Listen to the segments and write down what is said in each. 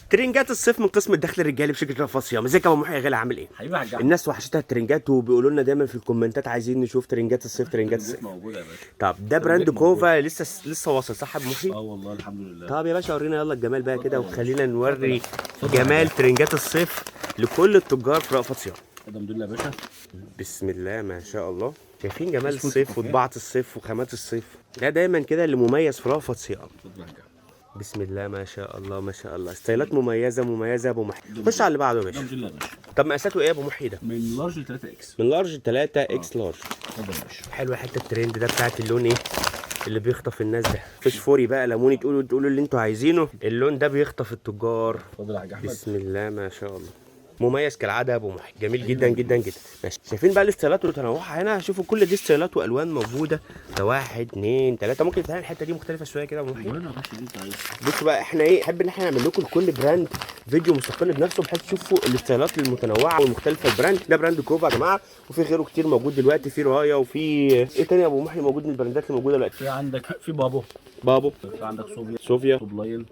ترنجات الصيف من قسم الدخل الرجالي بشركه رأفت صيام. ازيك يا ابو محي يا غالي، عامل ايه؟ حبيبي يا حاج. الناس وحشتها الترنجات وبيقولوا لنا دايما في الكومنتات عايزين نشوف ترنجات الصيف ترنجات الصيف. موجوده يا باشا. طب ده براند كوفا لسه واصل صح يا ابو محي؟ والله الحمد لله. طب يا باشا ورينا يلا الجمال بقى كده، وخلينا نوري جمال ترنجات الصيف لكل التجار في رأفت صيام. الحمد لله يا باشا. بسم الله ما شاء الله. شايفين جمال الصيف وطباعه الصيف وخامات الصيف، ده دايما كده اللي مميز في رأفت صيام. بسم الله ما شاء الله ما شاء الله، ستايلات مميزه يا ابو محي. خش على اللي بعده يا باشا. الحمد لله يا باشا. طب مقاساته ايه يا ابو محي ده؟ من لارج ل 3 اكس. من لارج 3 اكس لارج. اتفضل يا باشا. حلوه حته الترند ده بتاعت اللون ايه اللي بيخطف الناس ده، فوسفوري بقى ليموني، تقولوا اللي انتوا عايزينه، اللون ده بيخطف التجار. اتفضل يا حاج احمد. بسم الله ما شاء الله، مميز كالعاده يا ابو محي، جميل جدا جدا جدا. ماشي، شايفين بقى الاستايلات وتنوعها هنا، شوفوا كل دي استايلات والوان موجوده، ده 1 2 3. ممكن تلاقي الحته دي مختلفه شويه كده يا ابو محي. وانا يا باشا اللي انت عايزه. بصوا بقى، احنا ايه، نحب ان احنا نعمل لكم لكل براند فيديو مستقل بنفسه، بحيث تشوفوا الاستايلات المتنوعه والمختلفه. البراند ده براند كوفا يا جماعه، وفي غيره كتير موجود دلوقتي، في رايه، وفي ايه تاني يا ابو محي موجود من البراندات اللي موجوده دلوقتي؟ في عندك في بابو، بابو، في عندك صوفيا،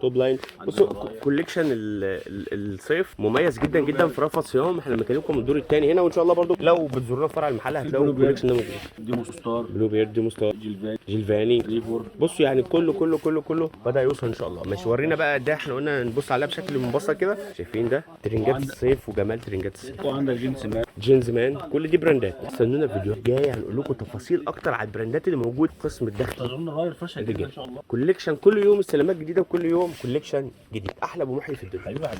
توب لاين. بصوا كوليكشن الصيف مميز جدا جدا في رأفت صيام. احنا مكانكم الدور الثاني هنا، وان شاء الله برضو لو بتزورونا في فرع المحل هتلاقوا الكوليكشن ده موجود. ديمو ستار، بلو بيرد، ديمو ستار، جيلفاني، ريفور. بصوا يعني كله بدا يوصل ان شاء الله. ماشي، ورينا بقى ده، احنا قلنا نبص عليها بشكل مبسط كده. شايفين ده ترنجات الصيف وجمال ترنجات الصيف. وعندك جينز مان، كل دي براندات. استنونا الفيديو الجاي هنقول لكم تفاصيل اكتر على البراندات اللي موجود في قسم الدخل. اظن راير فشل جدا ان شاء الله. كوليكشن كل يوم، استلامات جديده، وكل يوم كوليكشن جديد. احلى ابو محي في الدنيا. حبيبي يا حاج.